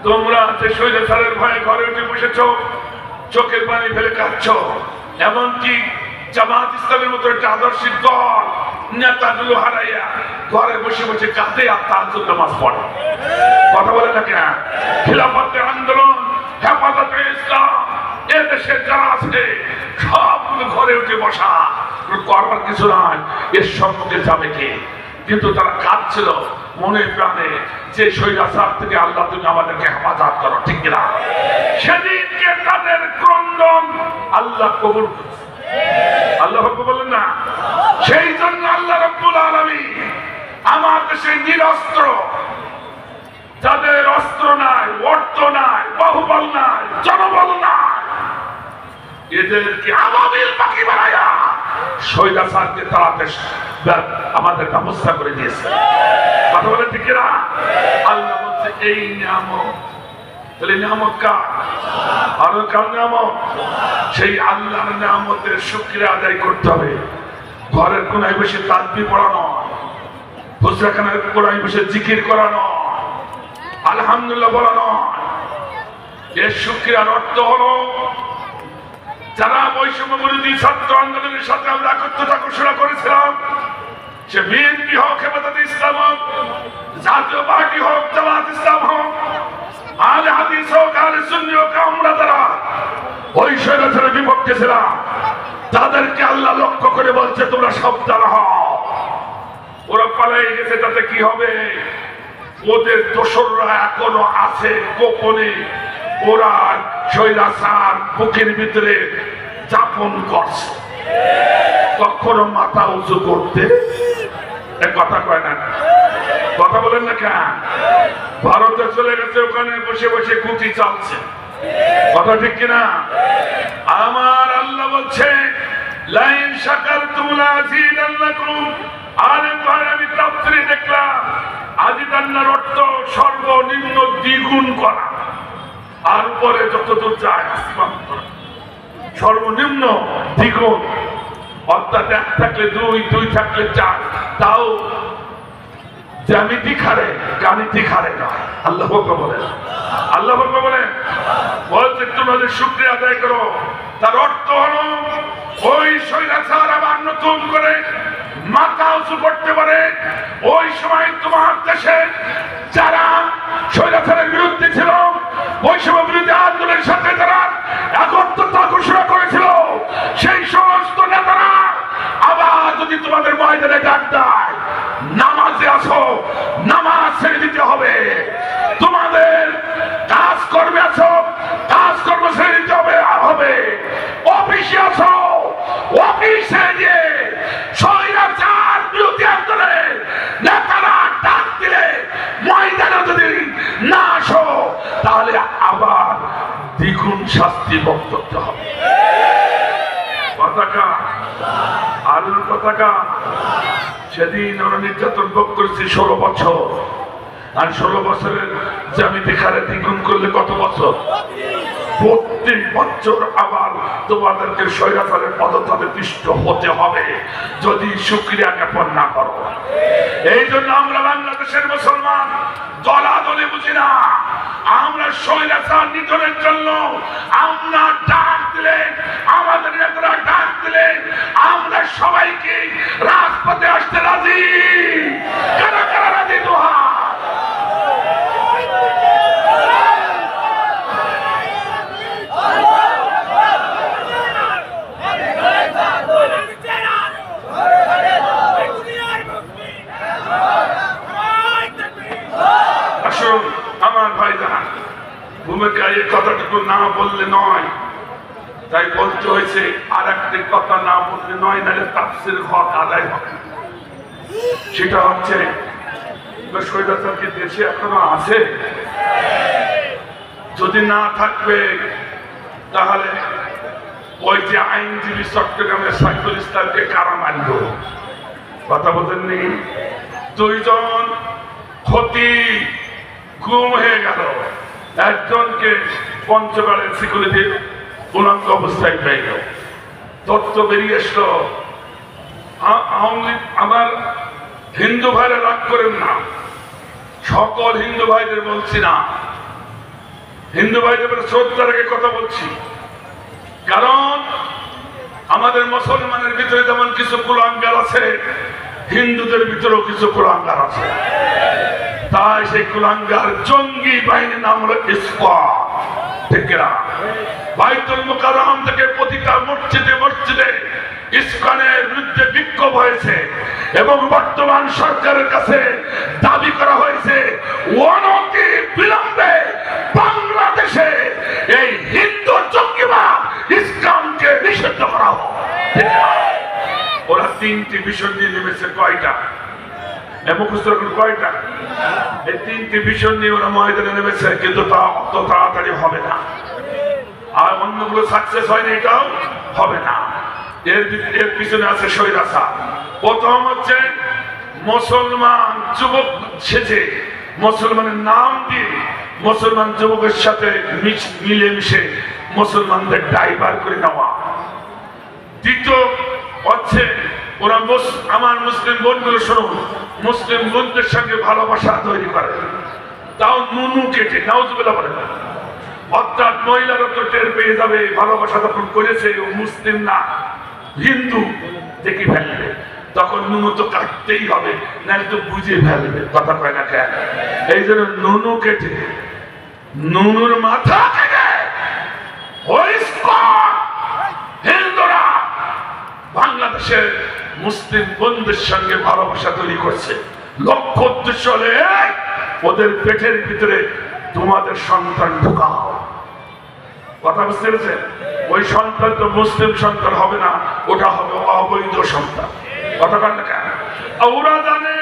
তোমরা যে স্বৈরাচারের ভয়ে ঘরে উঠে বসেছ, চোখের পানি ফেলে কাঁদছ, এমনকি জামাত ইসলামের মতো একটা আদর্শিক দল নেতাগুলো হারাইয়া ঘরে বসে বসে কাঁদে আর তাহাজ্জুদ নামাজ পড়ে। কথা বলে না কেন? খিলাফতের আন্দোলন, হেফাজতে ইসলাম, এদেশে যারা আছে সবগুলো ঘরে উঠে বসা, করবার কিছু নাই, এর সম্মুখে যাবে কে? কিন্তু তারা কাঁদছিল মনে প্রাণে যে স্বৈরাচার থেকে আল্লাহ তুমি আমাদেরকে হেফাজত করো, ঠিক কিনা? সেদিনকে তাদের ক্রন্দন আল্লাহ কবুল, আল্লাহ বলেন না? সেই জন্য আল্লাহ রাব্বুল আলামিন আমার দেশে নিরস্ত্র, যাদের অস্ত্র নাই, অর্থ নাই, বাহুবল নাই, জনবল নাই, এদেরকে আবাবিল পাখি বানায়া স্বৈরাচারকে তাড়াতে আমাদের ব্যবস্থা করে দিয়েছে। কথা বলেন ঠিক না? আল্লাহ বলছে এই নিয়ামত, তাহলে নিয়ামত কার? আরো কার নিয়ামত? সেই আল্লাহর নিয়ামতের শুকরিয়া আদায় করতে হবে। ঘরের কোনায় বসে তাসবিহ পড়ানো, হুজরাখানার কোনায় বসে জিকির করানো, আলহামদুলিল্লাহ বলানো, এর শুকরিয়ার অর্থ হলো যারা বৈষম্য বিরোধী ছাত্র আন্দোলনের সাথে আমরা একত্রতা ঘোষণা করেছিলাম, সে বিএনপি হোক, হেফাজতে ইসলাম হোক, জাতীয় পার্টি হোক, জামাত ইসলাম হোক, আহলে হাদিস হোক, আহলে সুন্নি হোক, আমরা যারা ওই স্বৈরাচারের বিপক্ষে ছিলাম তাদেরকে আল্লাহ লক্ষ্য করে বলছে তোমরা সাবধান হও। ওরা পালিয়ে গেছে, তাতে কি হবে? ওদের দোসররা এখনো আছে গোপনে, ওরা স্বৈরাচার বুকের ভিতরে যাপন করছে। কখনো মাথা উঁচু করতে কথা কয় না, কথা বলেন না কেন? ভারতে চলে গেছে, ওখানে বসে বসে কুটি চালছে, কথা ঠিক কিনা? আমার আল্লাহ বলছে লাইন শাকারতুম লাযীদান্নাকুম। আমি তাফসীরে দেখলাম আজিদান্নার অর্থ সর্বনিম্ন দ্বিগুণ করা, আর উপরে যতদূর যায় আসমান সর্বনিম্ন দ্বিগুণ, অর্থাৎ এক থাকলে দুই, দুই থাকলে চার, তাও জ্যামিতিক হারে, গাণিতিক হারে নয়। আল্লাহ বলেন, আল্লাহ বলেন বলছে তোমাদের শুকরিয়া আদায় করো। তার অর্থ হলো ওই স্বৈরাচার আবার নতুন করে মাথা উঁচু করতে পারে। ওই সময় তোমার দেশে যারা স্বৈরাচারের বিরুদ্ধে ছিল, বৈষম্য বিরোধী আন্দোলনের সাথে যারা একত্রতা ঘোষণা করেছিল, সেই সমস্ত নেতারা আবার যদি তোমাদের ময়দানে ডাক দেয় নামাজে আসো, নামাজ ছেড়ে দিতে হবে। তোমাদের কাজ করবে আছো, কাজ কর্ম ছেড়ে দিতে হবে। অফিসে আসো, অফিসে গিয়ে স্বৈরাচার বিরোধী আন্দোলনের নেতারা ডাক দিলে ময়দানে যদি না আসো তাহলে আবার দ্বিগুণ শাস্তি ভোগ করতে হবে। পতাকা আলুর পতাকা সেদিন ওরা নির্যাতন ভোগ করেছে 16 বছর, আর 16 বছরের জ্যামিতিক হারে দ্বিগুণ করলে কত বছর? 32 বছর আবার তোমাদেরকে স্বৈরাচারের পদতলে পিষ্ট হতে হবে যদি শুকরিয়া জ্ঞাপন না করো। এই জন্য আমরা বাংলাদেশের মুসলমান দলাদলি বুঝি না। আমরা স্বৈরাচার নিধনের জন্য আমরা ডাক দিলে, আমাদের নেতারা ডাক দিলে আমরা সবাইকে রাজপথে আসতে রাজি। কারা কারা রাজি? দোহা। আমার ভাই জাহান ভূমিকায় এই কথাটুকু না বললে নয়, তাই বলতে হয়েছে। আর একটি কথা না বললে নয়, নাহলে তাফসীর হক আদায় হবে। সেটা হচ্ছে স্বৈরাচার কি দেশে এখনো আছে? যদি না থাকবে তাহলে ওই যে আইনজীবী চট্টগ্রামের সাইফুল ইসলামকে কারা মারল? কথা বলেননি? 2 জন ক্ষতি গুম হয়ে গেল, একজনকে পঞ্চগড়ের সিকিউরিটি উলঙ্গ অবস্থায় পেয়ে গেল। তথ্য বেরিয়ে এসলো। আমার হিন্দু ভাইরা রাগ করেন না, সকল হিন্দু ভাইদের বলছি না, হিন্দু ভাইদের শ্রদ্ধা রেখে কথা বলছি, কারণ আমাদের মুসলমানের ভিতরে যেমন কিছু কুলাঙ্গার আছে, হিন্দুদের ভিতরেও কিছু কুলাঙ্গার আছে। তাই সেই কুলাঙ্গার জঙ্গি বাহিনীর নাম হলো ইসকন। ঠিক না? বাইতুল মুকাররম থেকে প্রতিটা মসজিদে মসজিদে ইসকনের বিরুদ্ধে বিক্ষোভ হয়েছে এবং বর্তমান সরকারের কাছে দাবি করা হয়েছে অনতি বিলম্বে বাংলাদেশে এই হিন্দু জঙ্গিবাদ ইসলামকে নিষিদ্ধ করা হোক। ওরা 3টি বিষয় নিয়ে নেমেছে। কয়টা? মুখস্থ রাখুন কয়টা? এই 3টি বিষয় নিয়ে ওরা ময়দানে নেমেছে, কিন্তু তা অত তাড়াতাড়ি হবে না। আর অন্যগুলো সাকসেস হয়নি, এটাও হবে না। এর পিছনে আছে স্বৈরাচার। প্রথম হচ্ছে মুসলমান যুবক সেজে মুসলমানের নাম দিয়ে মুসলমান যুবকের সাথে মিলেমিশে মুসলমানদের ডাইভার করে নেওয়া। দ্বিতীয় হচ্ছে ওরা আমার মুসলিম বোনগুলো শুনুন, মুসলিম বোনদের সঙ্গে ভালোবাসা তৈরি করে, তাও নুনু কেটে, নাউজুবিল্লাহ বলে, অর্থাৎ মহিলারা তো টের পেয়ে যাবে ভালোবাসা তখন করেছে ও মুসলিম না হিন্দু, দেখি ফেলবে, তখন নুনু তো কাটতেই হবে, নাহলে তো বুঝে ফেলবে। কথা কয় না কেন? এই জন্য নুনু কেটে, নুনুর মাথা কেটে হিন্দুরা বাংলাদেশের মুসলিম বন্ধুদের সঙ্গে ভালোবাসা তৈরি করছে। লক্ষ্য উদ্দেশ্য হলে ওদের পেটের ভিতরে তোমাদের সন্তান ঢুকাও। কথা বুঝতে পেরেছেন? ওই সন্তান তো মুসলিম সন্তান হবে না, ওটা হবে অবৈধ সন্তান। কথা বল না কেন? ওরা জানে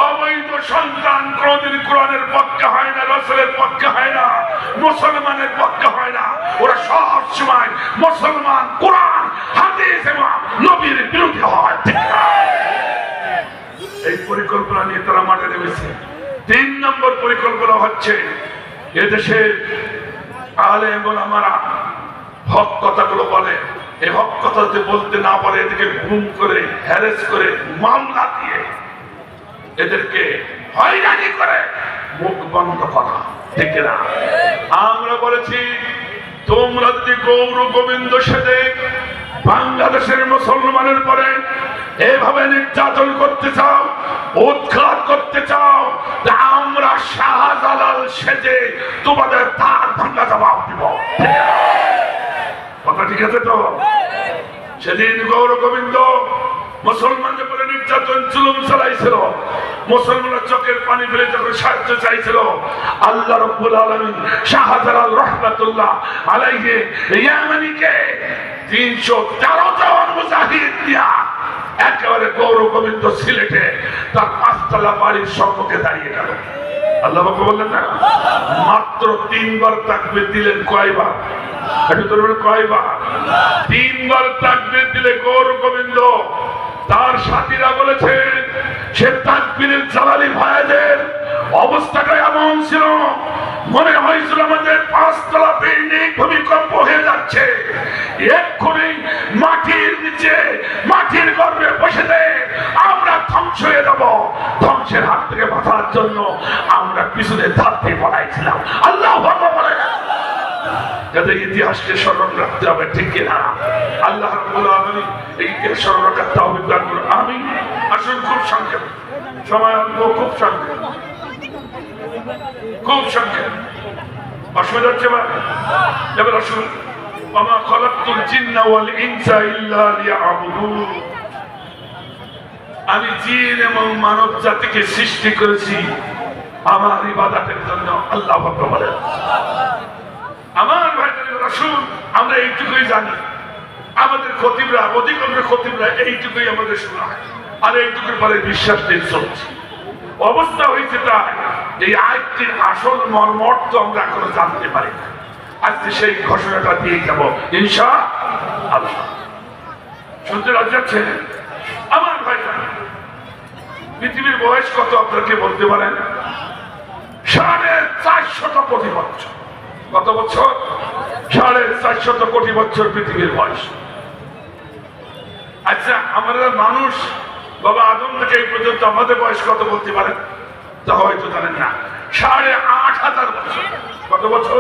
অবৈধ সন্তান কোনদিন কোরআনের পক্ষে হয় না, রাসূলের পক্ষে হয় না, মুসলমানের পক্ষে হয় না। ওরা সব সময় মুসলমান, কোরআন, হাদিস এবং নবীর বিরোধী হয়। এই পরিকল্পনা নিয়ে তারা মাঠে নেমেছে। 3 নম্বর পরিকল্পনা হচ্ছে এদেশের আলেম ওলামারা হক কথাগুলো বলে, এই হক কথা যদি বলতে না পারে এদেরকে গুম করে, হ্যারেস করে, মামলা দিয়ে এদেরকে হয়রানি করে মুখ বন্ধ করা। ঠিক না? আমরা বলেছি তোমরা যদি গৌর গোবিন্দ সেজে বাংলাদেশের মুসলমানের পরে এভাবে নির্যাতন করতে চাও, উৎখাত করতে চাও, তা আমরা শাহজালাল সেজে তোমাদের তার ভাঙ্গা জবাব দিব। কথা ঠিক আছে তো? সেদিন গৌর গোবিন্দ মুসলমানদের পরে নির্যাতন জুলুম চালাইছিল, মুসলমানরা চোখের পানি ফেলে যখন সাহায্য চাইছিল, আল্লাহ রাব্বুল আলামিন শাহজালাল রাহমাতুল্লাহ আলাইহি ইয়ামানিকে 313 জন মুজাহিদ দিয়া একেবারে গৌর গোবিন্দ সিলেটে তার 5তলা বাড়ির সম্মুখে দাঁড়িয়ে গেল। আল্লাহ বাবা বললেন না, মাত্র 3 বার তাকবীর দিলেন। কয়বার? একটু তোর কয়বার? 3 বার তাকবীর দিলে গৌর গোবিন্দ তার সাথীরা বলেছেন সে তাকবীরের জালালি ভাইদের অবস্থাটা এমন ছিল, মনে হয়েছিল আমাদের 5তলা বিল্ডিং ভূমিকম্প হয়ে যাচ্ছে, এক্ষুনি মাটির নিচে, মাটির গর্ভে বসে দেয়, আমরা ধ্বংস হয়ে যাব। ধ্বংসের হাত থেকে বাঁচার জন্য আমরা পিছনে ধাপতে পড়াইছিলাম। আল্লাহু আকবার বলে যাদের ইতিহাসকে স্মরণ রাখতে হবে। ঠিক কিনা? আল্লাহ রাব্বুল আলামিন এই ইতিহাস স্মরণ রাখতে হবে। আমি আসুন খুব সংক্ষেপ, সময় অল্প, খুব সংক্ষেপ, খুব সংক্ষেপ, অসুবিধা হচ্ছে না? এবার আসুন, ওয়া খালাকতুল জিন্না ওয়াল ইনসা ইল্লা লিয়াবুদুন। আমি জিন এবং মানব জাতিকে সৃষ্টি করেছি আমার ইবাদতের জন্য। আল্লাহু আকবার বলেন। আমার ভাইদের আসুন, আমরা এইটুকুই জানি, আমাদের খতিবরা, অধিকাংশ খতিবরা এইটুকুই আমাদের শোনা হয়, আর এইটুকুর পরে বিশ্বাস নিয়ে চলছে। অবস্থা হয়েছে তাই এই আয়াতটির আসল মর্মর্থ আমরা এখনো জানতে পারি না। আজকে সেই ঘোষণাটা দিয়ে যাব ইনশাআল্লাহ। শুনতে যাচ্ছে আমার ভাইরা, পৃথিবীর বয়স কত আপনাকে বলতে পারেন? 450 কোটি বছর। কত বছর? 450 কোটি বছর পৃথিবীর বয়স। আচ্ছা, আমরা মানুষ বাবা আদম থেকে এই পর্যন্ত আমাদের বয়স কত বলতে পারেন? তা হয়তো জানেন না। 8500 1000 বছর। কত বছর?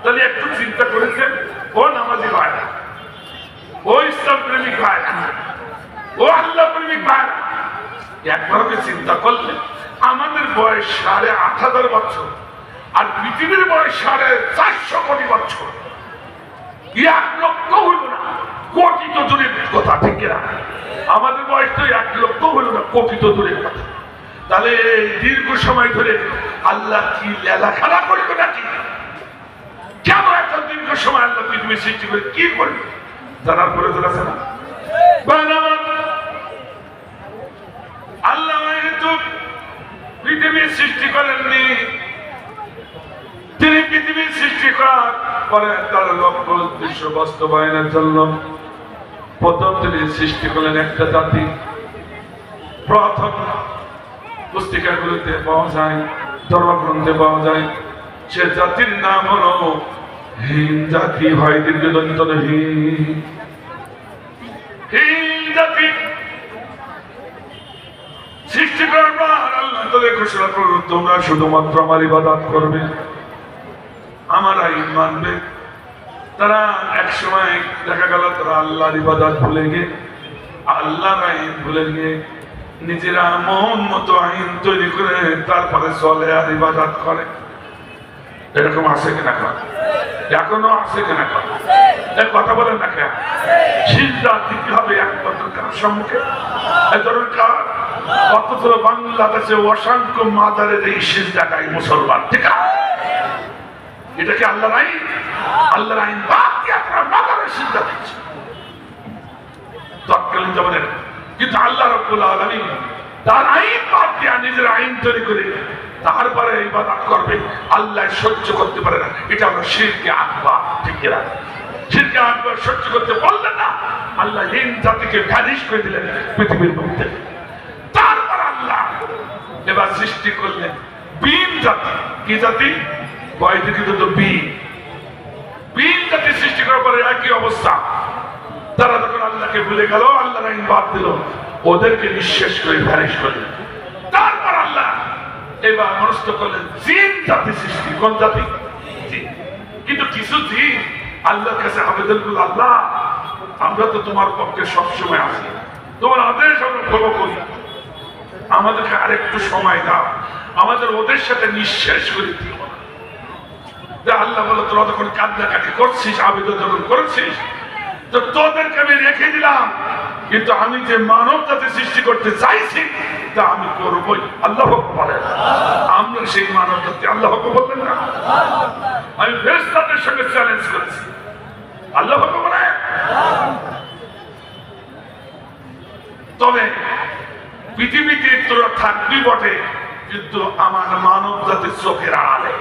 তাহলে একটু চিন্তা করেছেন, ও নামাজি ভাইরা, ও ইসলাম প্রেমিক ভাইরা, ও আল্লাহ প্রেমিক ভাইরা, একবারকে চিন্তা করলে আমাদের বয়স 8500 বছর আর পৃথিবীর বয়স 450 কোটি বছর। 1 লক্ষ হইল না, কোটি তো দূরের কথা, ঠিক না? আমাদের বয়স তো 1 লক্ষ হইল না, কোটি তো দূরের কথা। তাহলে দীর্ঘ সময় ধরে আল্লাহ কি লেলা খেলা করবে নাকি? কেন এত দীর্ঘ সময় আল্লাহ পৃথিবী সৃষ্টি করে কি করবে? জানার পরে তো আছে না আল্লাহ কিন্তু পৃথিবীর সৃষ্টি করেননি। তিনি পৃথিবীর সৃষ্টি করার পরে তার লক্ষ্য উদ্দেশ্য বাস্তবায়নের জন্য প্রথম তিনি সৃষ্টি করলেন একটা জাতি। প্রথম পুস্তিকাগুলোতে পাওয়া যায়, ধর্মগ্রন্থে পাওয়া যায়, সে জাতির নাম হলো হিন জাতি। হয় দীর্ঘদন্ত হিন জাতি সৃষ্টি করার পর আল্লাহ তাদের ঘোষণা করল, তোমরা শুধুমাত্র আমার ইবাদত করবে, আমার আইন মানবে। তারা এক সময় দেখা গেল তারা আল্লাহর ইবাদত ভুলে গিয়ে, আল্লাহর আইন ভুলে গিয়ে নিজেরা মন মতো আইন তৈরি করে তারপরে চলে আর ইবাদত করে। এরকম আছে কিনা? এখনো আছে কিনা? কথা বলেন না কেন? সিজদা দিতে হবে একমাত্র কার সম্মুখে? অথচ বাংলাদেশে অসংখ্য মাজারের এই সিজদাটাই মুসলমান, ঠিক আছে? এটা কি আল্লাহর আইন? আল্লাহর আইন বাদ দিয়ে আপনারা মাজারের সিজদা দিচ্ছে তৎকালীন জীবনের। কিন্তু আল্লাহ রাব্বুল আলামিন তার আইন বাদ দিয়ে নিজের আইন তৈরি করে তারপরে ইবাদত করবে, আল্লাহ সহ্য করতে পারে না। এটা আমরা শিরকে আকবার, ঠিক না? শিরকে আকবার সহ্য করতে পারলেন না, আল্লাহ হিন জাতিকে ভ্যানিশ করে দিলেন পৃথিবীর মধ্যে। তারপর আল্লাহ এবার সৃষ্টি করলেন বিন জাতি। কি জাতি? বিন জাতি সৃষ্টি করার পরে একই অবস্থা। তারা যখন আল্লাহকে ভুলে গেল, আল্লাহর আইন বাদ দিল, ওদেরকে নিঃশেষ করে ভ্যানিশ করলেন। তারপর আল্লাহ এবার মনস্থ করলেন জিন জাতি সৃষ্টি। কোন জাতি? কিন্তু কিছু জিন আল্লাহর কাছে আবেদন করল, আল্লাহ আমরা তো তোমার পক্ষে সবসময় আছি, তোমার আদেশ আমরা ফলো করি, আমাদেরকে আরেকটু সময় দাও, আমাদের ওদের সাথে নিঃশেষ করে দিও না। আল্লাহ বলো, তোরা যখন কান্নাকাটি করছিস, আবেদন যখন করেছিস, তো তোদেরকে আমি রেখে দিলাম, কিন্তু আমি যে মানব জাতি সৃষ্টি করতে চাইছি তা আমি করবই। আল্লাহ বলেন, আমরা সেই মানব জাতি। আল্লাহ বললেন না, আমি ফেরেশতাদের সঙ্গে চ্যালেঞ্জ করেছি। আল্লাহ বলেন, তবে পৃথিবীতে তোরা থাকবি বটে, কিন্তু আমার মানব জাতির চোখের আড়ালে।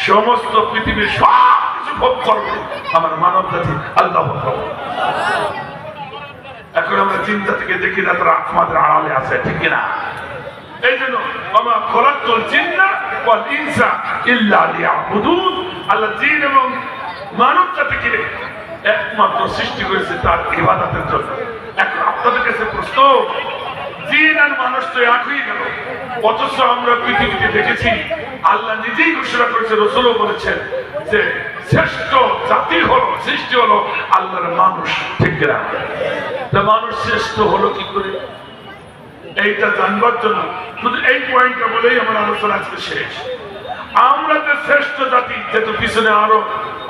সমস্ত পৃথিবীর সব কিছু ভোগ করবে আমার মানব জাতি। আল্লাহ এখন আমরা জিন জাতিকে দেখি না, তারা আমাদের আড়ালে আছে, ঠিক না? এই জন্য আমরা খলাকুল জিন্না ওয়াল ইনসা ইল্লা লিয়াবুদুন। আল্লাহ জিন এবং মানব জাতিকে একমাত্র সৃষ্টি করেছে তার ইবাদতের জন্য। এখন আপনাদের কাছে প্রশ্ন, জিন আর মানুষ তো এক হয়ে গেল, অথচ আমরা পৃথিবীতে দেখেছি আল্লাহ নিজেই ঘোষণা করেছে, রাসূলও বলেছেন যে শ্রেষ্ঠ জাতি হলো, সৃষ্টি হলো আল্লাহর মানুষ, ঠিক না? তা মানুষ শ্রেষ্ঠ হলো কি করে? এইটা জানবার জন্য শুধু এই পয়েন্টটা বলেই আমার আলোচনা আজকে শেষ। আমরা যে শ্রেষ্ঠ জাতি, যেহেতু পিছনে আরো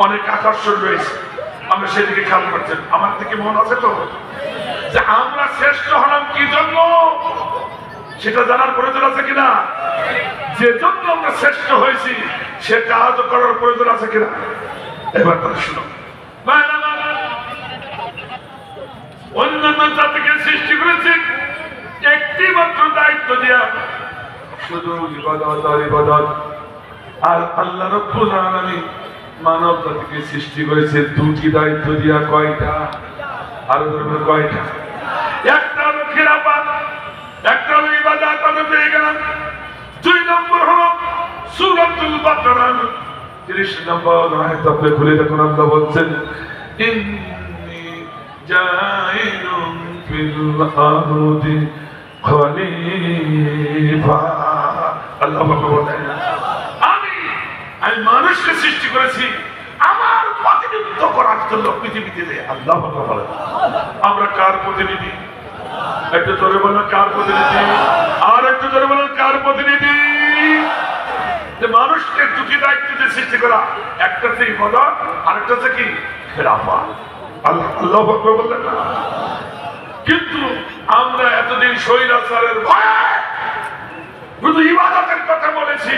অনেক আকর্ষণ রয়েছে, আমরা সেদিকে খেয়াল করছেন। আমার দিকে মন আছে তো যে আমরা শ্রেষ্ঠ হলাম কি জন্য, সেটা জানার প্রয়োজন আছে কিনা? যে জন্য আমরা শ্রেষ্ঠ হয়েছি সেটা আজ করার প্রয়োজন আছে কিনা? এবার তারা শুনো, অন্যান্য জাতিকে সৃষ্টি করেছে একটি মাত্র দায়িত্ব দিয়া, শুধু ইবাদত আর ইবাদত। আর আল্লাহ রাব্বুল আলামিন মানব জাতিকে সৃষ্টি করেছে দুটি দায়িত্ব দিয়া। কয়টা? আরো ধরবে কয়টা? একটা হলো খিলাফত, একটা হলো ইবাদত, আমরা পেয়ে গেলাম। 2 নম্বর হলো সূরাতুল বাকারা 30 নম্বর আয়াত। আপনি খুলে দেখুন, আল্লাহ বলছেন ইন্নী জাইলুন ফিল আরদি খলিফা। আল্লাহ বলেন মানুষকে সৃষ্টি করেছি আমার প্রতিনিধিত্ব করার জন্য পৃথিবীতে। আল্লাহ বলেন আমরা কার প্রতিনিধি? একটু জোরে বলেন কার প্রতিনিধি? আর একটু জোরে বলেন কার প্রতিনিধি? মানুষকে দুটি দায়িত্বে সৃষ্টি করা, একটা হচ্ছে ইবাদত আর একটা হচ্ছে কি খেলাফত। আল্লাহ বললেন না। কিন্তু আমরা এতদিন স্বৈরাচারের ভয়ে শুধু ইবাদতের কথা বলেছি,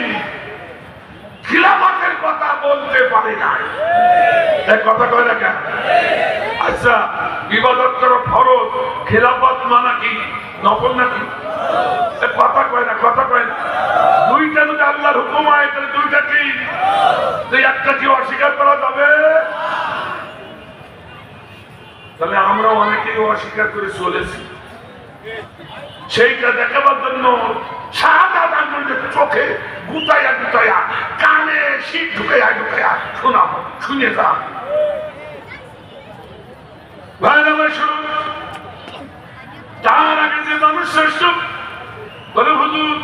খিলাফতের কথা বলতে পারি নাই। এক কথা কয় না কেন? আচ্ছা ইবাদত করা ফরজ, খিলাফত মানা কি নফল নাকি? কথা কয় না, কথা কয় না। দুইটা যদি আল্লাহর হুকুম হয় তাহলে দুইটা কি? একটা কি অস্বীকার করা যাবে? তাহলে আমরা অনেকেই অস্বীকার করে চলেছি। সেইটা দেখাবার জন্য চোখে গুতাইয়া গুতাইয়া কানে শীত ঢুকাইয়া ঢুকাইয়া শোনাবো, শুনে যা ভাই আমার শুনুন। তার আগে যে মানুষ শ্রেষ্ঠ বলে হুজুর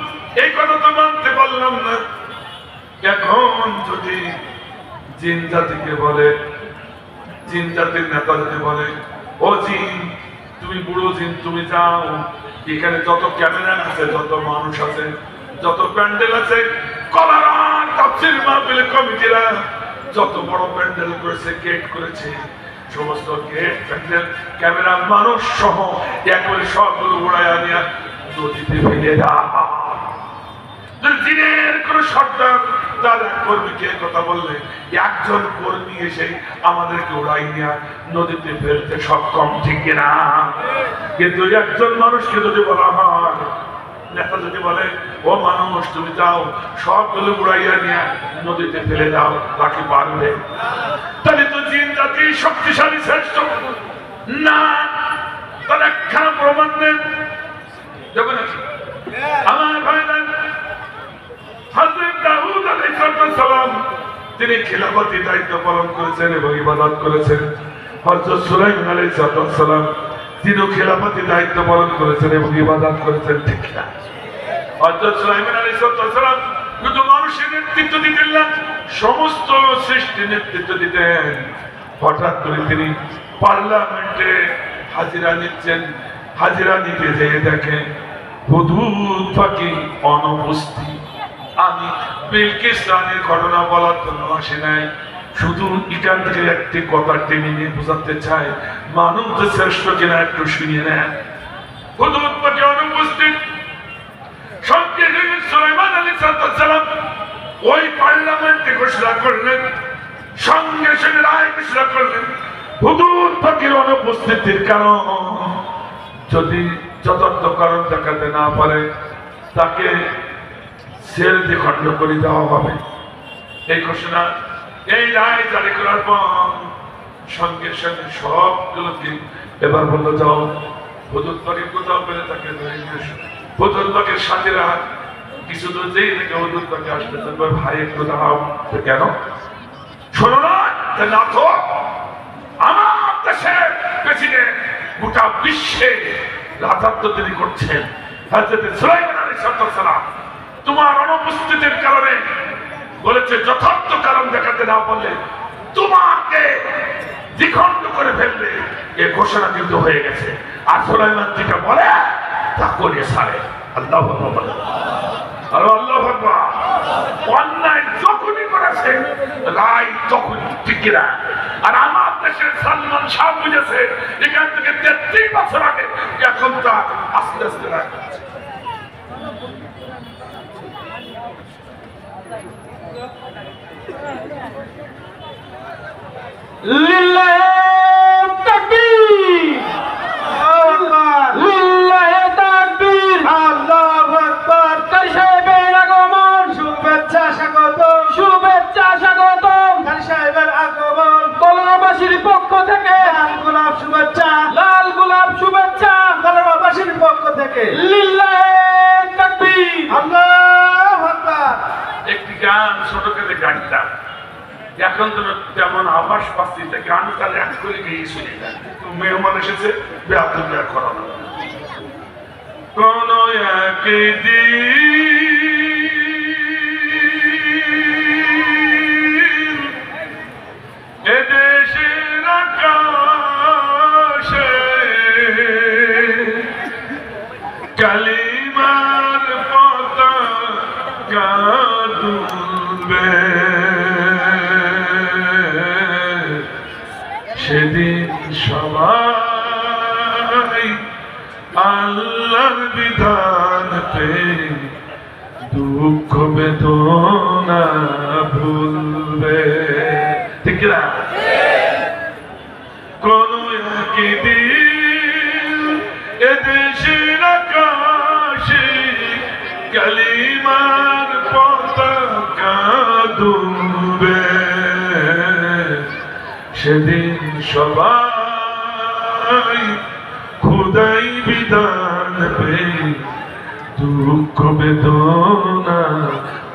এই কথা তো মানতে পারলাম না। এখন যদি জিন জাতিকে বলে, জিন জাতির নেতা যদি বলে ও জিন তুমি বুড়ো জিন তুমি যাও, এখানে যত ক্যামেরা আছে, যত মানুষ আছে, যত প্যান্ডেল আছে, কলারা তাফসীর মাহফিল কমিটিরা যত বড় প্যান্ডেল করেছে, গেট করেছে, সমস্ত গেট প্যান্ডেল ক্যামেরা মানুষ সহ একবারে সবগুলো উড়াইয়া নিয়ে নদীতে ফেলে দাও। দিনের কোন সর্দার তার এক কর্মীকে কথা বললে একজন কর্মী এসে আমাদেরকে উড়াই নিয়ে নদীতে ফেলতে সক্ষম, ঠিক কিনা? কিন্তু একজন মানুষকে যদি বলা হয়, নেতা যদি বলে ও মানুষ তুমি যাও সবগুলো উড়াইয়া নিয়ে নদীতে ফেলে দাও, তাকে পারবে? তাহলে তো জিন জাতি শক্তিশালী শ্রেষ্ঠ না। তার একখানা প্রমাণ দেন যখন আমার ভাইরা হযরত দাউদ আলাইহিস সালাম তিনি খিলাফতি দায়িত্ব পালন করেছেন এবং ইবাদত করেছেন। হযরত সুলাইমান আলাইহিস সালাম তিনিও খিলাফতি দায়িত্ব পালন করেছেন এবং ইবাদত করেছেন, ঠিক না? হযরত সুলাইমান আলাইহিস সালাম শুধু মানুষের নেতৃত্ব দিতেন না, সমস্ত সৃষ্টির নেতৃত্ব দিতেন। হঠাৎ করে তিনি পার্লামেন্টে হাজিরা নিচ্ছেন, হাজিরা নিতে যেয়ে দেখেন হুদহুদ পাখি অনুপস্থিত। আমি বিলকিস রানীর ঘটনা বলার জন্য আসি নাই, শুধু এখান থেকে একটি কথা টেনে নিয়ে বোঝাতে চাই মানুষ যে শ্রেষ্ঠ কিনা একটু শুনিয়ে নেন। হুদহুদ পাখি অনুপস্থিত। সঙ্গে সুলাইমান আলাইহিস সালাম ওই পার্লামেন্টে ঘোষণা করলেন, সঙ্গে সঙ্গে রায় ঘোষণা করলেন হুদহুদ পাখির অনুপস্থিতির কারণ যদি যথার্থ কারণ দেখাতে না পারে তাকে সেল দিয়ে খণ্ড করে দেওয়া হবে। এই ঘোষণা, এই রায় জারি করার পর সঙ্গে সঙ্গে সবগুলোকে এবার বললো যাও হুদহুদ পাখির কোথাও পেলে তাকে ধরে নিয়ে এসো। হুদহুদ পাখির সাথীরা কিছু দূর যেই থেকে হুদহুদ পাখি আসতেছে, ভাই একটু দাঁড়াও। কেন? শোনো না, না তো আমার দেশের প্রেসিডেন্ট গোটা বিশ্বে রাজত্ব তিনি করছেন। হযরত সুলাইমান আলাইহিস সালাম তোমার অনুপস্থিতির কারণে বলেছে যথার্থ কারণ দেখাতে না পারলে তোমাকে দ্বিখণ্ড করে ফেলবে। এই ঘোষণা কিন্তু হয়ে গেছে। আর সুলাইমান যেটা বলে তা করে ছাড়ে। আল্লাহু আকবার, আল্লাহু আকবার। অন্যায় যখনই করেছে রায় তখন ঠিক না। আর আমার দেশের সালমান শাহ বুঝেছে এখান থেকে 33 বছর আগে, এখন তা আস্তে আস্তে রায় লিল্লাহি তাকবীর, লিল্লাহি তাকবীর, আল্লাহু আকবার। কারি সাহেবের আগমন, শুভেচ্ছা স্বাগতম, শুভেচ্ছা স্বাগতম। কারি সাহেবের আগমন কলাবাসীর পক্ষ থেকে লাল গোলাপ শুভেচ্ছা, লাল গোলাপ শুভেচ্ছা কলাবাসীর পক্ষ থেকে। লিল্লাহি তাকবীর, আল্লাহু আকবার। একটি গান ছোটখাটো গানটা এখন তো তেমন আভাস পাচ্ছি, গানটা এক করে গিয়ে শুনে যায়। মেহমান এসেছে বেআদবি করা না। কোন একদিন দুলবে সেদিন সবাই আল্লাহর বিধান পেয়ে দুঃখ বেদনা ভুলবে ঠিক না কোন একদিন এদেশের আকাশে কালিমার পতাকা দুলবে সেদিন সবাই খোদাই বিধান পেয়ে দুঃখ বেদনা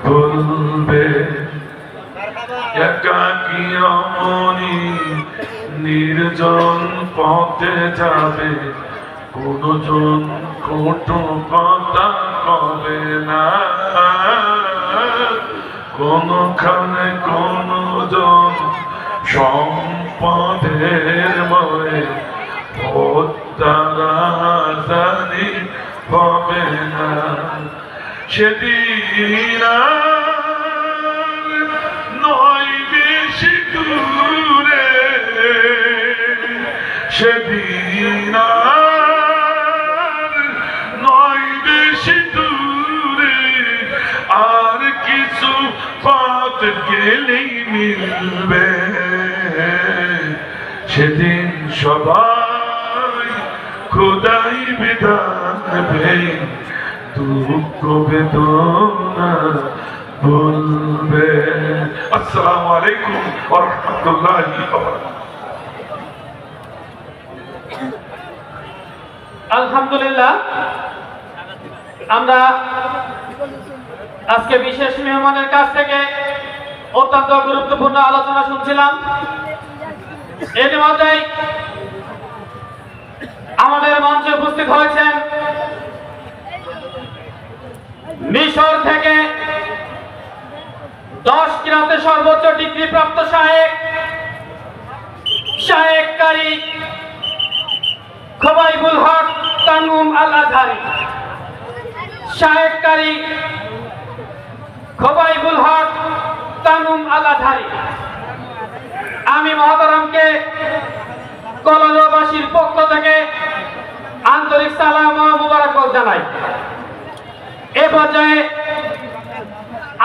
বলবে একাকী রমণী নির্জন পথে যাবে কোনজন কটু কথা কবে না কোনখানে কোনজন সম্পদের ময়ে হত্যারাজানি হবে না সেদিন নয় বেশি দূরে সেদিন নয় বেশি দূরে আর কিছু পথ গেলেই মিলবে সেদিন সবাই খোদাই বিধান পেয়ে দুঃখ বেদনা বলবে আসসালামু আলাইকুম ওয়া রাহমাতুল্লাহি ওয়া বারাকাতুহু আলহামদুলিল্লাহ আমরা আজকে বিশেষ মেহমানের কাছ থেকে অত্যন্ত গুরুত্বপূর্ণ আলোচনা শুনছিলাম এর মধ্যেই আমাদের মঞ্চে উপস্থিত হয়েছেন মিশর থেকে 10 কিরাতে সর্বোচ্চ ডিগ্রি প্রাপ্ত শায়েখ কারি খোবাইবুল হক তানউম আল আজহারি শায়েখ কারি খোবাইবুল হক তানউম আল আজহারি আমি মহতারামকে কলজবাসীর পক্ষ থেকে আন্তরিক সালাম ও মুবারকবাদ জানাই এ পর্যায়ে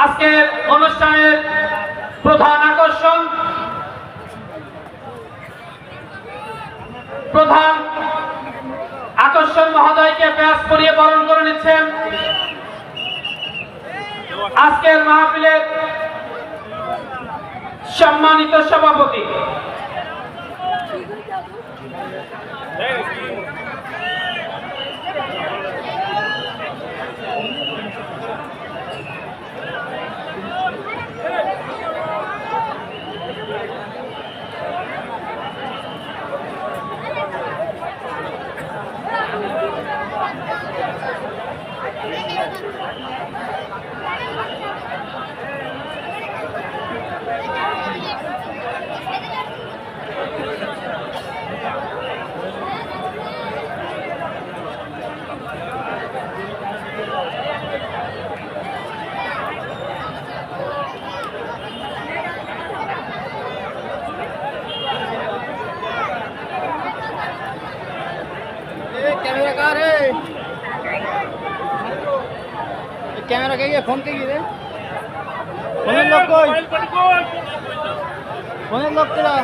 আজকের অনুষ্ঠানের প্রধান আকর্ষণ মহোদয়কে ব্যাস পরিয়ে বরণ করে নিচ্ছেন আজকের মাহফিলের সম্মানিত সভাপতি कैमरा कहिए फोन कहिए रे फोन लोग कोई फोन लोग तेरा